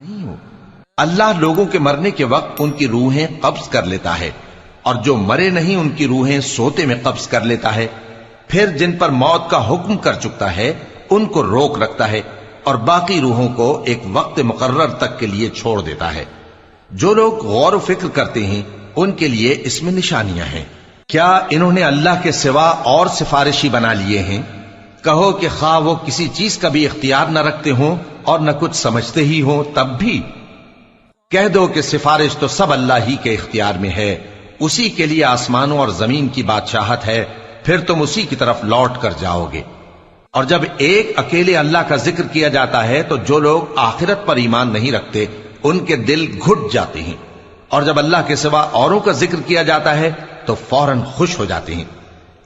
نہیں ہو۔ اللہ لوگوں کے مرنے کے وقت ان کی روحیں قبض کر لیتا ہے، اور جو مرے نہیں ان کی روحیں سوتے میں قبض کر لیتا ہے، پھر جن پر موت کا حکم کر چکتا ہے ان کو روک رکھتا ہے، اور باقی روحوں کو ایک وقت مقرر تک کے لیے چھوڑ دیتا ہے۔ جو لوگ غور و فکر کرتے ہیں ان کے لیے اس میں نشانیاں ہیں۔ کیا انہوں نے اللہ کے سوا اور سفارشی بنا لیے ہیں؟ کہو کہ خواہ وہ کسی چیز کا بھی اختیار نہ رکھتے ہوں اور نہ کچھ سمجھتے ہی ہوں تب بھی کہہ دو کہ سفارش تو سب اللہ ہی کے اختیار میں ہے، اسی کے لیے آسمانوں اور زمین کی بادشاہت ہے، پھر تم اسی کی طرف لوٹ کر جاؤ گے۔ اور جب ایک اکیلے اللہ کا ذکر کیا جاتا ہے تو جو لوگ آخرت پر ایمان نہیں رکھتے ان کے دل گھٹ جاتے ہیں، اور جب اللہ کے سوا اوروں کا ذکر کیا جاتا ہے تو فوراً خوش ہو جاتے ہیں۔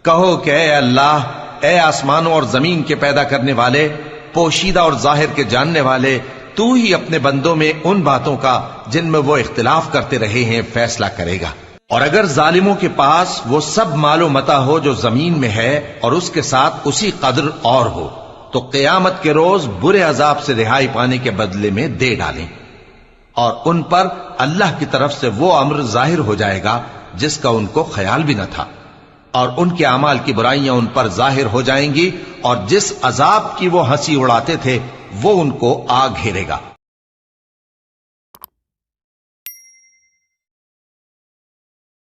کہو کہ اے اللہ، اے آسمانوں اور زمین کے پیدا کرنے والے، پوشیدہ اور ظاہر کے جاننے والے، تو ہی اپنے بندوں میں ان باتوں کا جن میں وہ اختلاف کرتے رہے ہیں فیصلہ کرے گا۔ اور اگر ظالموں کے پاس وہ سب مال و متاع ہو جو زمین میں ہے اور اس کے ساتھ اسی قدر اور ہو تو قیامت کے روز برے عذاب سے رہائی پانے کے بدلے میں دے ڈالیں، اور ان پر اللہ کی طرف سے وہ امر ظاہر ہو جائے گا جس کا ان کو خیال بھی نہ تھا، اور ان کے اعمال کی برائیاں ان پر ظاہر ہو جائیں گی، اور جس عذاب کی وہ ہنسی اڑاتے تھے وہ ان کو آ گھیرے گا۔